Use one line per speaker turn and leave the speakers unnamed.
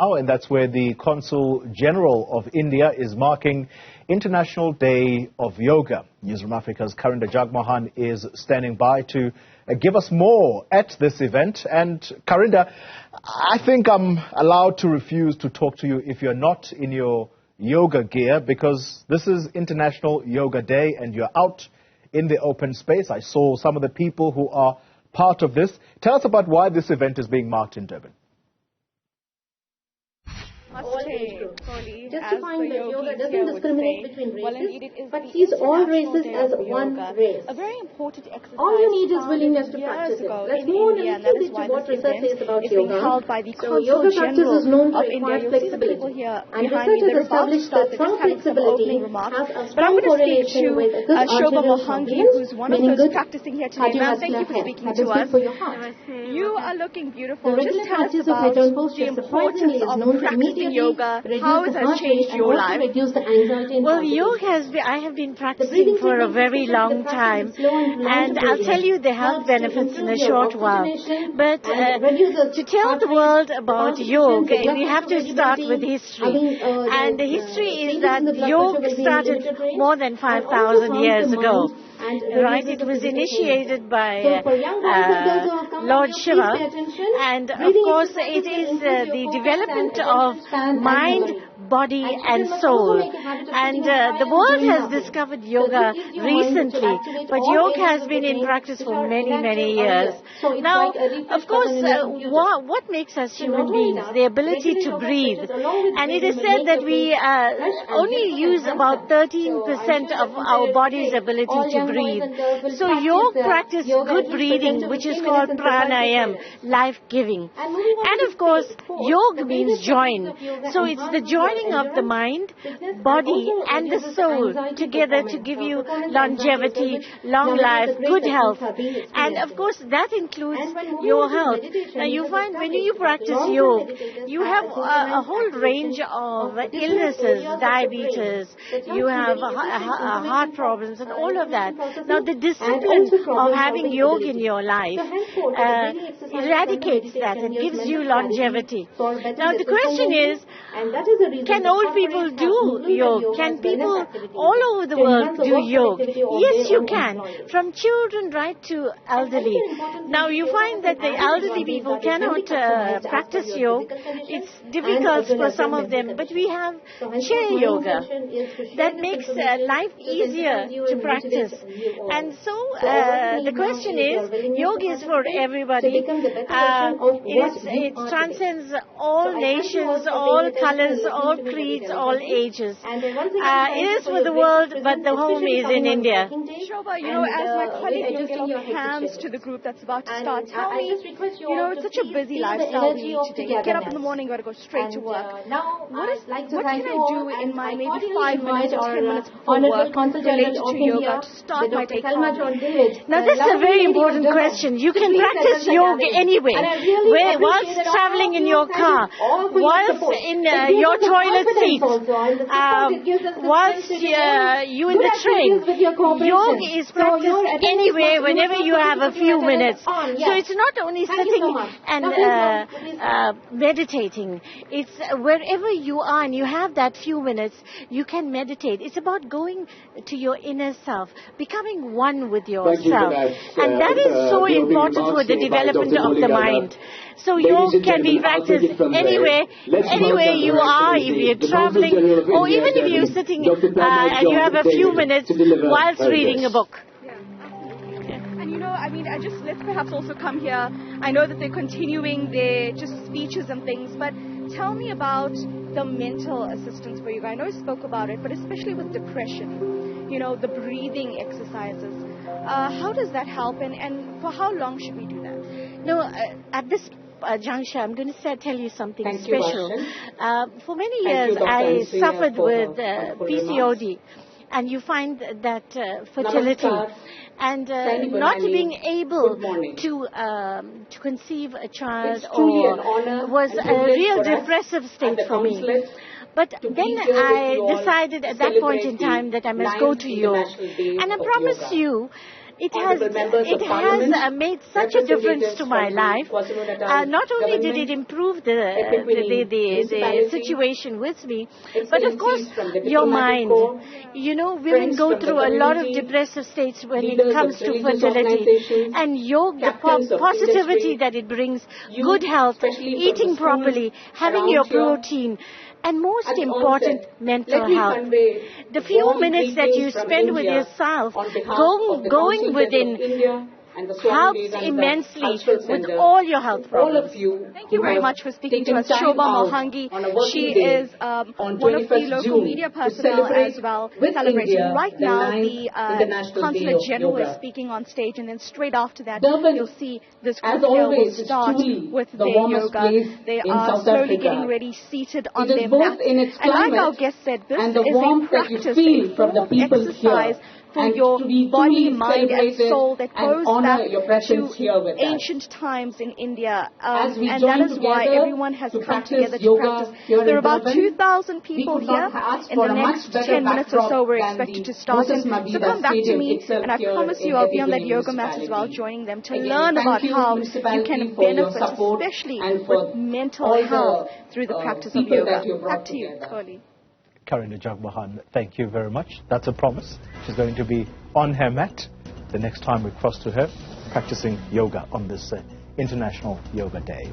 Oh, and that's where the Consul General of India is marking International Day of Yoga. Newzroom Afrika's Karinda Jagmohan is standing by to give us more at this event. And Karinda, I think I'm allowed to refuse to talk to you if you're not in your yoga gear, because this is International Yoga Day and you're out in the open space. I saw some of the people who are part of this. Tell us about why this event is being marked in Durban.
Just to find that yoga doesn't discriminate between races, but sees all races as one race.
A very important exercise.
All you need is willingness to practice it. Let's move on a little bit to what research says about yoga. So yoga practice is known to require flexibility. And research has established that strong flexibility has a strong correlation with a good arterial movement, meaning good cardiovascular health. That is good for your heart.
You are looking beautiful.
The regular practice of head-on postures surprisingly is known to immediately
yoga.
How has that changed your life? Reduce the anxiety and
I have been practicing for a very long time, and I'll tell you the health benefits in a short while. But to tell the world about yoga, we have to start with history. And the history is that yoga started more than 5,000 years ago. Right, it was initiated by Lord Shiva, and of course it is the development of mind, body and soul. And the world has discovered yoga recently, but yoga has been in practice for many, many years. Now, of course, what makes us human beings? The ability to breathe. And it is said that we only use about 13% of our body's ability to breathe. So yoga practice good breathing, which is called pranayam, life-giving. And of course, yoga means join. So it's the joining of the mind, body and the soul together to give you longevity, long life, good health. And of course that includes your health. Now you find when you practice yoga, you have a whole range of illnesses, diabetes, you have heart problems and all of that. Now the discipline of having yoga in your life eradicates that and gives you longevity. Now the question is, can old people do yoga? Can people all over the world do yoga? Yes, you can. From children right to elderly. Now you find that the elderly people cannot practice yoga. It's difficult for some of them, but we have chair yoga that makes life easier to practice. And so the question is, yoga is for everybody. It transcends all nations, all colors, all creeds, all ages. It is for the world, but the home is in India.
Shobha, as my colleague looks on your hands to the group that's about to start, tell me, it's such a busy lifestyle we lead today. You get up in the morning, you got to go straight to work. What can I do in my maybe 5 minutes or 10 minutes before work related to yoga to start my day calmly?
Now this is a very important question. You can practice yoga anywhere, whilst traveling in your car, whilst in your toilet seat, whilst you in the train. Yoga is practiced anywhere, whenever you have a few minutes. So it's not only sitting and meditating. It's wherever you are and you have that few minutes, you can meditate. It's about going to your inner self, becoming one with yourself. And that is so important for the development of the mind. So yoga can be practiced anywhere you are, if you're traveling, or even if you're sitting and you have a few minutes whilst reading a book.
And let's perhaps also come here. I know that they're continuing their just speeches and things, but tell me about the mental assistance for yoga. I know you spoke about it, but especially with depression, the breathing exercises. How does that help, and for how long should we do that?
No, at this juncture, I'm going to tell you something special. For many years, I suffered with PCOD. And you find that fertility and not being able to conceive a child was a real depressive state for me. But then I decided at that point in time that I must go to yoga. And I promise you, It has made such a difference to my life. Not only did it improve the situation with me, but of course your mind. You know, women go through a lot of depressive states when it comes to fertility. And yoga, the positivity that it brings, good health, eating properly, having your protein, and most important, mental health. The few minutes that you spend with yourself, going within, helps immensely with all your health problems.
Thank you very much for speaking to us, Shobha Mohangi. She is one of the local media personnel as well, celebrating. Right now, the Consul General is speaking on stage, and then straight after that, you'll see this group here will start with their yoga. They are slowly getting ready, seated on their mat. And like our guest said, this is a practice, a form of exercise for your body, mind and soul that goes back to ancient times in India. And that is why everyone has come together to practice. There are about 2,000 people here. In the next 10 minutes or so, we're expected to start. So come back to me, and I promise you I'll be on that yoga mat as well, joining them to learn about how you can benefit, especially with mental health, through the practice of yoga. Back to you, Curly.
Karinda Jagmohan, thank you very much. That's a promise. She's going to be on her mat the next time we cross to her, practicing yoga on this International Yoga Day.